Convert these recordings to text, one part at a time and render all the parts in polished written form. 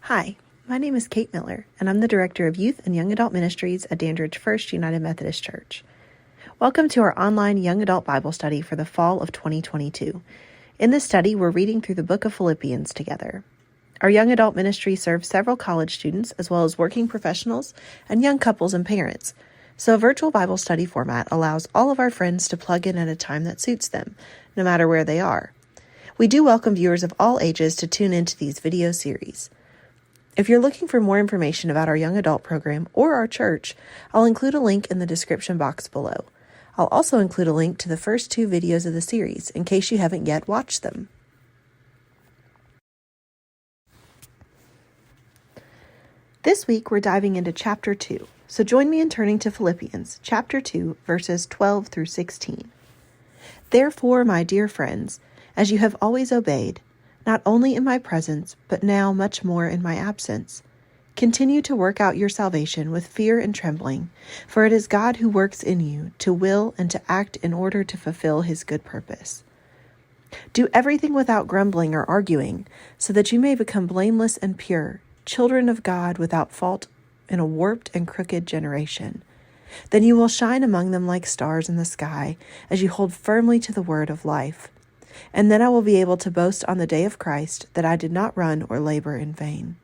Hi, my name is Kate Miller, and I'm the Director of Youth and Young Adult Ministries at Dandridge First United Methodist Church. Welcome to our online Young Adult Bible study for the fall of 2022. In this study, we're reading through the book of Philippians together. Our Young Adult Ministry serves several college students, as well as working professionals and young couples and parents. So a virtual Bible study format allows all of our friends to plug in at a time that suits them, no matter where they are. We do welcome viewers of all ages to tune into these video series. If you're looking for more information about our young adult program or our church, I'll include a link in the description box below. I'll also include a link to the first 2 videos of the series in case you haven't yet watched them. This week we're diving into chapter 2, so join me in turning to Philippians chapter 2, verses 12 through 16. Therefore, my dear friends, as you have always obeyed, not only in my presence, but now much more in my absence, continue to work out your salvation with fear and trembling, for it is God who works in you to will and to act in order to fulfill his good purpose. Do everything without grumbling or arguing, so that you may become blameless and pure, children of God without fault in a warped and crooked generation. Then you will shine among them like stars in the sky, as you hold firmly to the word of life. And then I will be able to boast on the day of Christ that I did not run or labor in vain.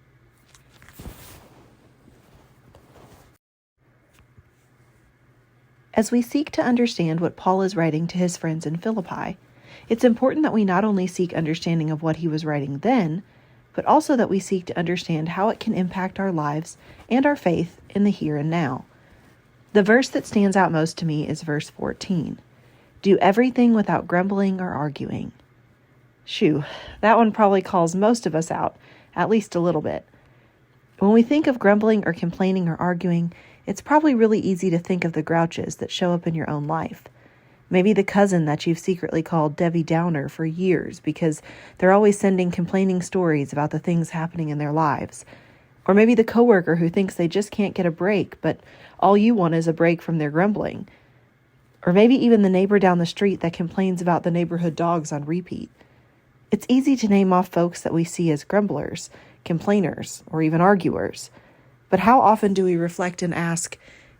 As we seek to understand what Paul is writing to his friends in Philippi, it's important that we not only seek understanding of what he was writing then, but also that we seek to understand how it can impact our lives and our faith in the here and now. The verse that stands out most to me is verse 14. Do everything without grumbling or arguing. Shoo, that one probably calls most of us out, at least a little bit. When we think of grumbling or complaining or arguing, it's probably really easy to think of the grouches that show up in your own life. Maybe the cousin that you've secretly called Debbie Downer for years because they're always sending complaining stories about the things happening in their lives. Or maybe the coworker who thinks they just can't get a break, but all you want is a break from their grumbling. Or maybe even the neighbor down the street that complains about the neighborhood dogs on repeat. It's easy to name off folks that we see as grumblers, complainers, or even arguers. But how often do we reflect and ask,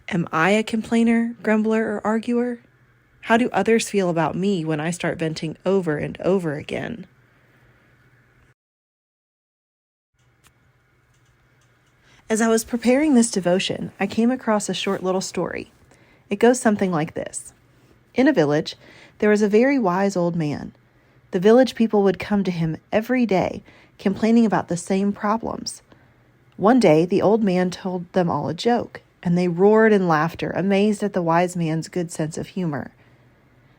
am I a complainer, grumbler, or arguer? How do others feel about me when I start venting over and over again? As I was preparing this devotion, I came across a short little story. It goes something like this. In a village, there was a very wise old man. The village people would come to him every day, complaining about the same problems. One day, the old man told them all a joke, and they roared in laughter, amazed at the wise man's good sense of humor.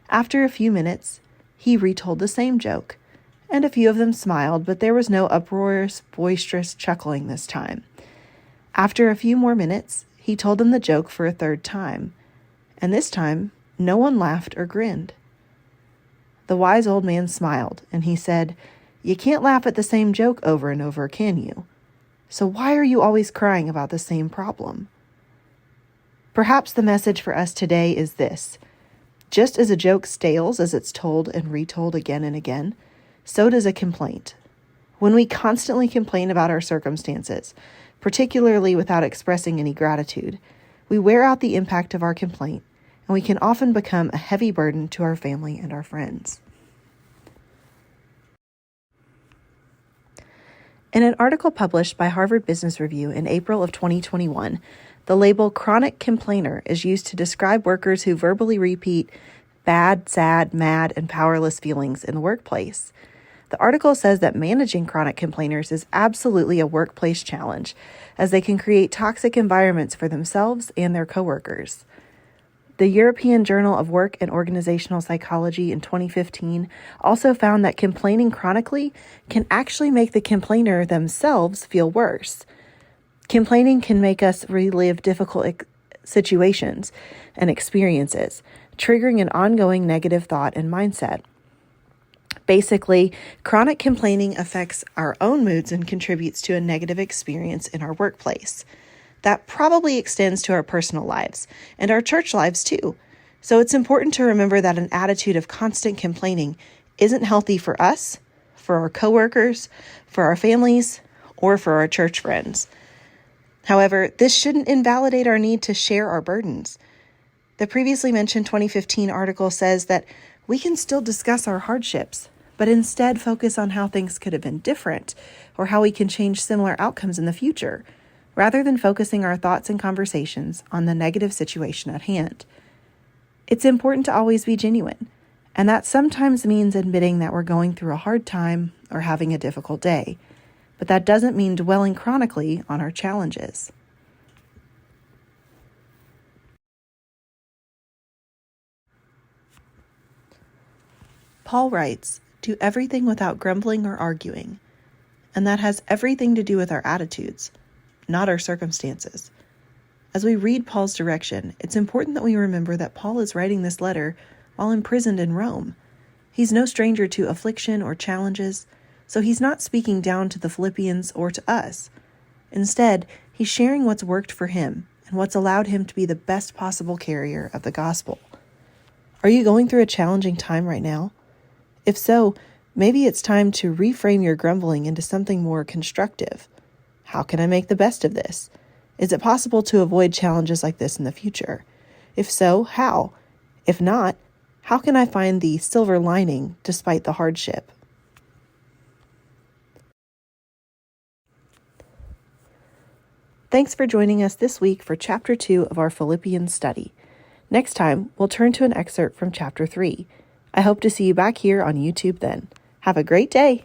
After a few minutes, he retold the same joke, and a few of them smiled, but there was no uproarious, boisterous chuckling this time. After a few more minutes, he told them the joke for a third time. And this time, no one laughed or grinned. The wise old man smiled, and he said, "You can't laugh at the same joke over and over, can you? So why are you always crying about the same problem?" Perhaps the message for us today is this. Just as a joke stales as it's told and retold again and again, so does a complaint. When we constantly complain about our circumstances, particularly without expressing any gratitude, we wear out the impact of our complaint, and we can often become a heavy burden to our family and our friends. In an article published by Harvard Business Review in April of 2021, the label chronic complainer is used to describe workers who verbally repeat bad, sad, mad, and powerless feelings in the workplace. The article says that managing chronic complainers is absolutely a workplace challenge, as they can create toxic environments for themselves and their coworkers. The European Journal of Work and Organizational Psychology in 2015 also found that complaining chronically can actually make the complainer themselves feel worse. Complaining can make us relive difficult situations and experiences, triggering an ongoing negative thought and mindset. Basically, chronic complaining affects our own moods and contributes to a negative experience in our workplace. That probably extends to our personal lives and our church lives too. So it's important to remember that an attitude of constant complaining isn't healthy for us, for our coworkers, for our families, or for our church friends. However, this shouldn't invalidate our need to share our burdens. The previously mentioned 2015 article says that we can still discuss our hardships, but instead focus on how things could have been different or how we can change similar outcomes in the future, rather than focusing our thoughts and conversations on the negative situation at hand. It's important to always be genuine, and that sometimes means admitting that we're going through a hard time or having a difficult day, but that doesn't mean dwelling chronically on our challenges. Paul writes, "Do everything without grumbling or arguing," and that has everything to do with our attitudes, not our circumstances. As we read Paul's direction, it's important that we remember that Paul is writing this letter while imprisoned in Rome. He's no stranger to affliction or challenges, so he's not speaking down to the Philippians or to us. Instead, he's sharing what's worked for him and what's allowed him to be the best possible carrier of the gospel. Are you going through a challenging time right now? If so, maybe it's time to reframe your grumbling into something more constructive. How can I make the best of this? Is it possible to avoid challenges like this in the future? If so, how? If not, how can I find the silver lining despite the hardship? Thanks for joining us this week for Chapter 2 of our Philippians study. Next time, we'll turn to an excerpt from Chapter 3. I hope to see you back here on YouTube then. Have a great day!